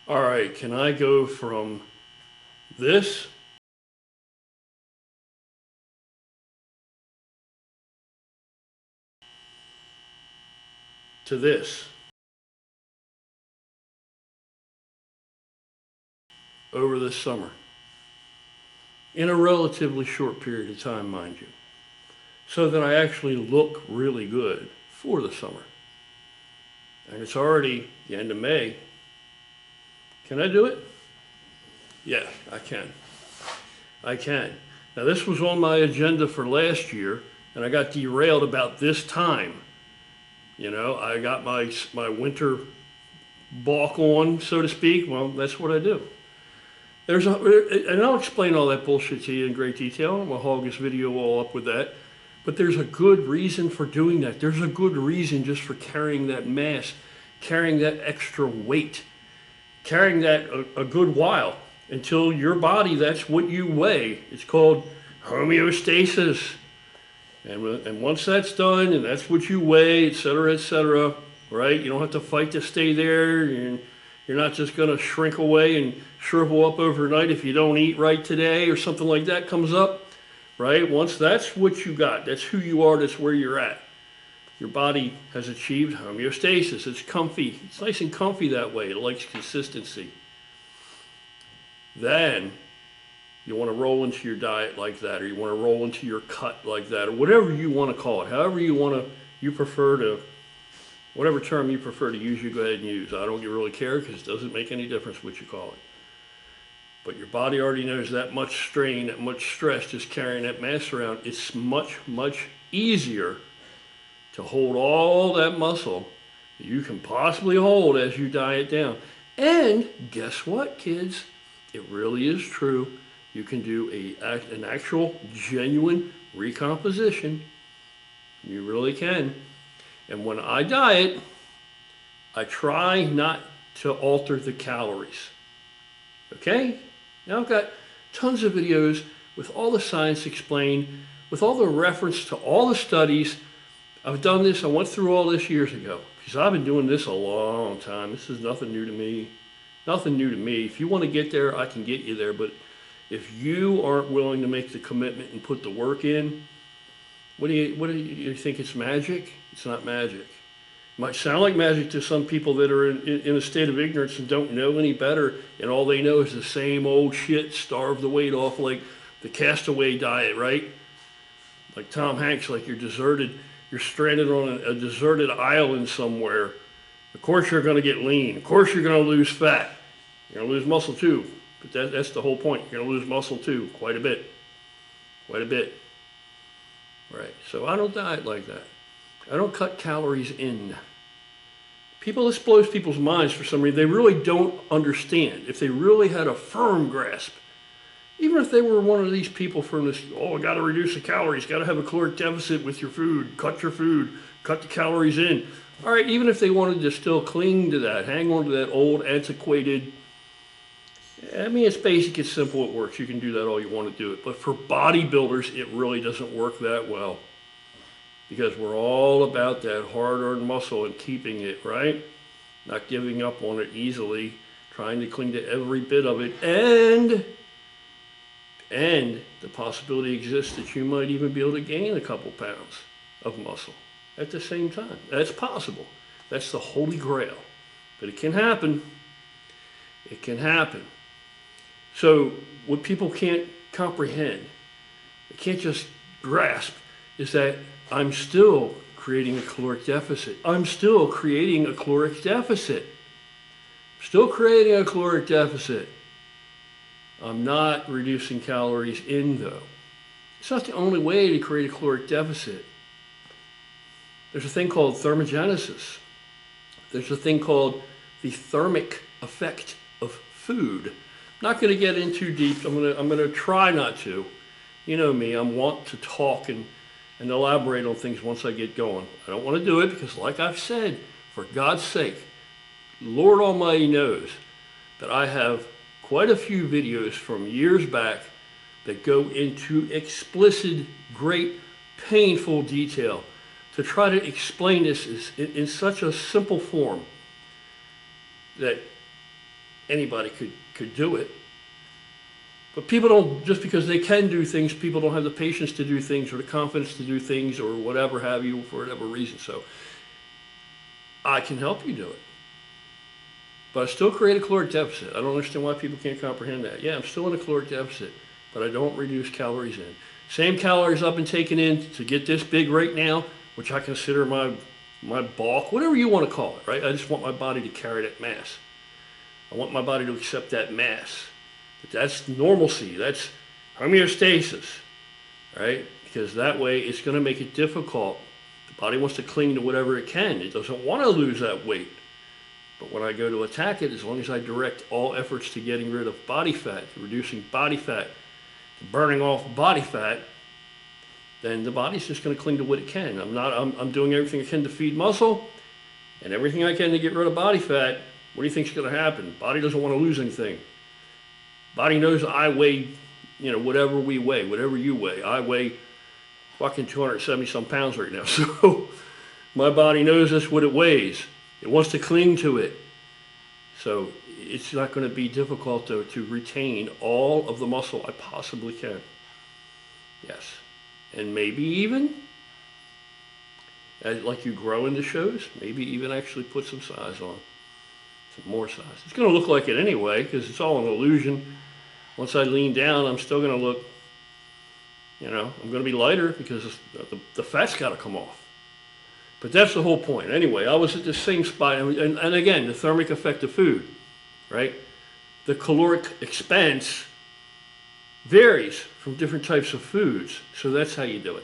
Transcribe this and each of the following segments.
All right, can I go from this to this over this summer? In a relatively short period of time, mind you, so that I actually look really good for the summer. And it's already the end of May. Can I do it? Yeah, I can. I can. Now, this was on my agenda for last year, and I got derailed about this time. You know, I got my winter balk on, so to speak. Well, that's what I do. And I'll explain all that bullshit to you in great detail. I'm gonna hog this video all up with that. But there's a good reason for doing that. There's a good reason just for carrying that mass, carrying that extra weight, carrying that a good while until your body, that's what you weigh. It's called homeostasis. And once that's done, and that's what you weigh, et cetera, right? You don't have to fight to stay there. You're not just going to shrink away and shrivel up overnight if you don't eat right today or something like that comes up, right? Once that's what you got, that's who you are, that's where you're at. Your body has achieved homeostasis. It's comfy. It's nice and comfy that way. It likes consistency. Then you want to roll into your diet like that, or you want to roll into your cut like that, or whatever you want to call it. However you prefer to, whatever term you prefer to use, you go ahead and use. I don't really care because it doesn't make any difference what you call it. But your body already knows that much strain, that much stress, just carrying that mass around. It's much, much easier to hold all that muscle that you can possibly hold as you diet down. And guess what, kids? It really is true. You can do an actual, genuine recomposition. You really can. And when I diet, I try not to alter the calories. Okay? Now I've got tons of videos with all the science explained, with all the reference to all the studies. I've done this, I went through all this years ago, because I've been doing this a long time. This is nothing new to me. Nothing new to me. If you want to get there, I can get you there. But if you aren't willing to make the commitment and put the work in, what do you think? It's magic? It's not magic. It might sound like magic to some people that are in a state of ignorance and don't know any better, and all they know is the same old shit, starve the weight off, like the castaway diet, right? Like Tom Hanks, like you're stranded on a deserted island somewhere. Of course you're going to get lean. Of course you're going to lose fat. You're going to lose muscle too. But that's the whole point. You're going to lose muscle too, quite a bit. Quite a bit. Right. So I don't diet like that. I don't cut calories in. This blows people's minds for some reason. They really don't understand. If they really had a firm grasp, even if they were one of these people from this, I got to reduce the calories, got to have a caloric deficit with your food, cut your food, cut the calories in. All right, even if they wanted to still cling to that, hang on to that old, antiquated, I mean, it's basic, it's simple, it works. You can do that all you want to do it. But for bodybuilders, it really doesn't work that well. Because we're all about that hard-earned muscle and keeping it, right? Not giving up on it easily, trying to cling to every bit of it. And the possibility exists that you might even be able to gain a couple pounds of muscle at the same time. That's possible. That's the holy grail. But it can happen. It can happen. So what people can't comprehend, they can't just grasp, is that I'm still creating a caloric deficit. I'm still creating a caloric deficit. Still creating a caloric deficit. I'm not reducing calories in though. It's not the only way to create a caloric deficit. There's a thing called thermogenesis. There's a thing called the thermic effect of food. I'm not going to get in too deep. I'm going to try not to. You know me, I'm wont to talk and elaborate on things once I get going. I don't want to do it because, like I've said, for God's sake, Lord Almighty knows that I have quite a few videos from years back that go into explicit, great, painful detail to try to explain this in such a simple form that anybody could do it. But people don't, just because they can do things, people don't have the patience to do things or the confidence to do things or whatever have you for whatever reason. So I can help you do it. But I still create a caloric deficit. I don't understand why people can't comprehend that. Yeah, I'm still in a caloric deficit, but I don't reduce calories in. Same calories I've been taking in to get this big right now, which I consider my bulk, whatever you want to call it, right? I just want my body to carry that mass. I want my body to accept that mass. But that's normalcy. That's homeostasis, right? Because that way it's going to make it difficult. The body wants to cling to whatever it can. It doesn't want to lose that weight. But when I go to attack it, as long as I direct all efforts to getting rid of body fat, to reducing body fat, to burning off body fat, then the body's just going to cling to what it can. I'm doing everything I can to feed muscle and everything I can to get rid of body fat. What do you think's going to happen? Body doesn't want to lose anything. Body knows I weigh, whatever we weigh, whatever you weigh. I weigh fucking 270 some pounds right now. So my body knows that's what it weighs. It wants to cling to it. So it's not going to be difficult to retain all of the muscle I possibly can. Yes. And maybe even, like you grow into shows, maybe even actually put some size on. Some more size. It's going to look like it anyway, because it's all an illusion. Once I lean down, I'm still going to look, I'm going to be lighter because the fat's got to come off. But that's the whole point. Anyway, I was at the same spot, and again, the thermic effect of food, right? The caloric expense varies from different types of foods, so that's how you do it.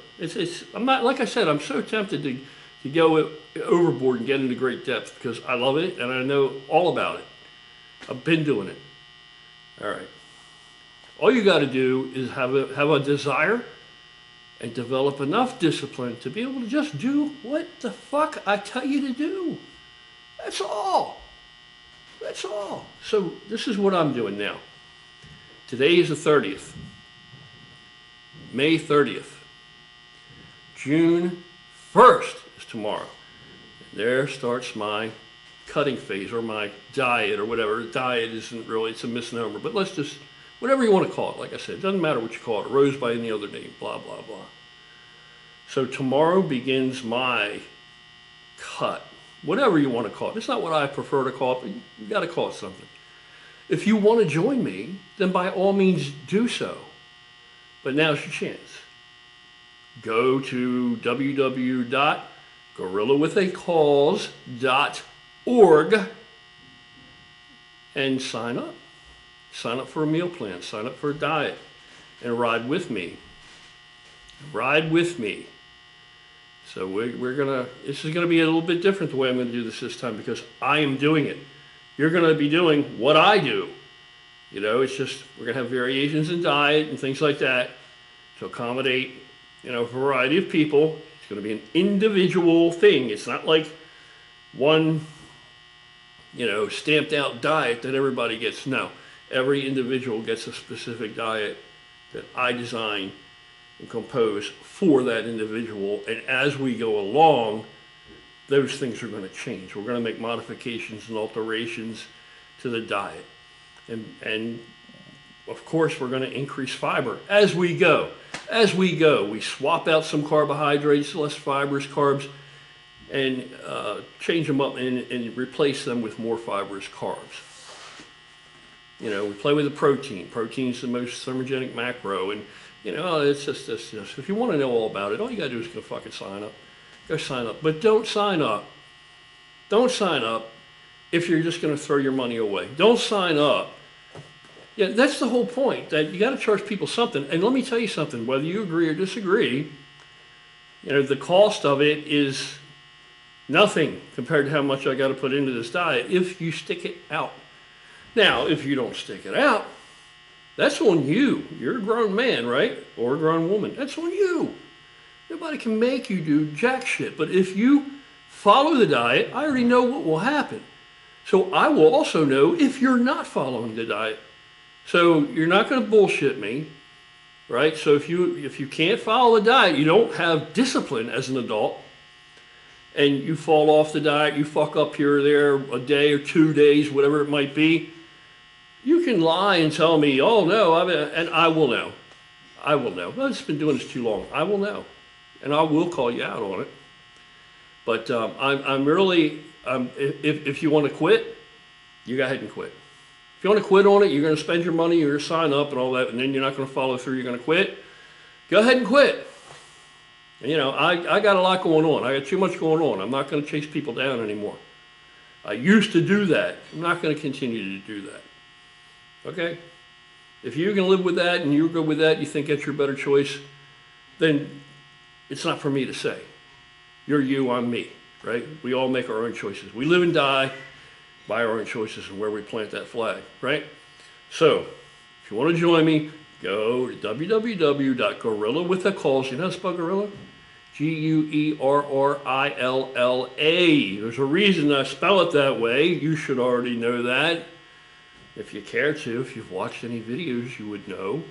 I'm not, like I said, I'm so tempted to go overboard and get into great depth because I love it and I know all about it. I've been doing it. All right. All you got to do is have a desire and develop enough discipline to be able to just do what the fuck I tell you to do. That's all. That's all. So this is what I'm doing now. Today is the 30th. May 30th. June 1st is tomorrow. And there starts my cutting phase or my diet or whatever. Diet isn't really, it's a misnomer, but let's just, whatever you want to call it. Like I said, it doesn't matter what you call it. It rose by any other name, blah, blah, blah. So tomorrow begins my cut, whatever you want to call it. It's not what I prefer to call it, but you got to call it something. If you want to join me, then by all means do so. But now's your chance. Go to www.gorillawithacause.org and sign up. Sign up for a meal plan, sign up for a diet, and ride with me. Ride with me. So this is gonna be a little bit different the way I'm gonna do this time because I am doing it. You're gonna be doing what I do. It's just, we're gonna have variations in diet and things like that to accommodate, a variety of people. It's gonna be an individual thing. It's not like one, stamped out diet that everybody gets. No, every individual gets a specific diet that I design and compose for that individual, and as we go along, those things are going to change. We're going to make modifications and alterations to the diet, and of course we're going to increase fiber as we go. As we go, we swap out some carbohydrates, less fibrous carbs, and change them up and replace them with more fibrous carbs. We play with the protein. Protein's the most thermogenic macro, and it's just this. If you want to know all about it, all you got to do is go fucking sign up. Go sign up. But don't sign up. Don't sign up if you're just going to throw your money away. Don't sign up. Yeah, that's the whole point, that you got to charge people something. And let me tell you something, whether you agree or disagree, the cost of it is nothing compared to how much I got to put into this diet if you stick it out. Now, if you don't stick it out, that's on you. You're a grown man, right? Or a grown woman. That's on you. Nobody can make you do jack shit. But if you follow the diet, I already know what will happen. So I will also know if you're not following the diet. So you're not going to bullshit me, right? So if you can't follow the diet, you don't have discipline as an adult, and you fall off the diet, you fuck up here or there, a day or 2 days, whatever it might be, You can lie and tell me, oh no, and I will know. I will know. Well, it's been doing this too long. I will know. And I will call you out on it. But I'm really, if you want to quit, you go ahead and quit. If you want to quit on it, you're going to spend your money, you're going to sign up and all that, and then you're not going to follow through, you're going to quit, go ahead and quit. And, you know, I got a lot going on. I got too much going on. I'm not going to chase people down anymore. I used to do that. I'm not going to continue to do that. Okay? If you can live with that and you're good with that, you think that's your better choice, then it's not for me to say. You're you, I'm me, right? We all make our own choices. We live and die by our own choices and where we plant that flag, right? So, if you want to join me, go to www.gorillawithacalls. You know how to spell gorilla? Guerrilla. There's a reason I spell it that way. You should already know that. If you care to, if you've watched any videos, you would know.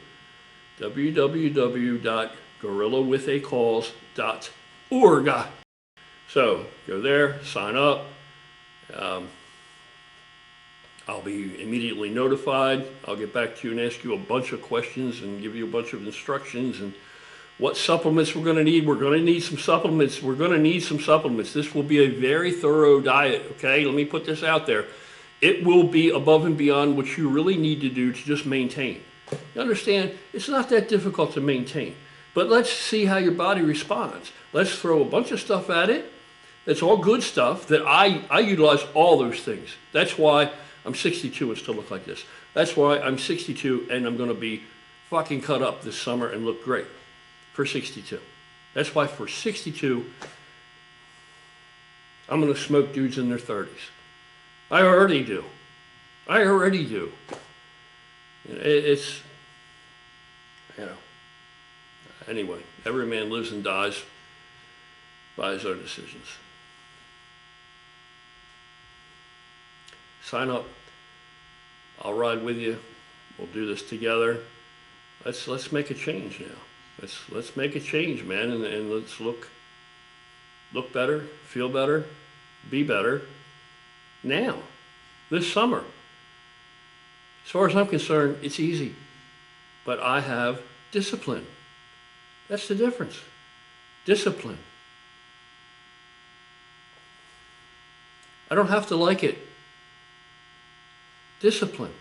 www.gorillawithacalls.org. So go there, sign up. I'll be immediately notified. I'll get back to you and ask you a bunch of questions and give you a bunch of instructions and what supplements we're going to need. We're going to need some supplements. We're going to need some supplements. This will be a very thorough diet, okay? Let me put this out there. It will be above and beyond what you really need to do to just maintain. You understand? It's not that difficult to maintain. But let's see how your body responds. Let's throw a bunch of stuff at it. It's all good stuff that I utilize all those things. That's why I'm 62 and still look like this. That's why I'm 62 and I'm going to be fucking cut up this summer and look great for 62. That's why for 62, I'm going to smoke dudes in their 30s. I already do. I already do. It's, you know, anyway, every man lives and dies by his own decisions. Sign up. I'll ride with you. We'll do this together. Let's make a change now. Let's make a change, man, and let's look better, feel better, be better now, this summer. As far as I'm concerned, it's easy, but I have discipline. That's the difference. Discipline. I don't have to like it. Discipline.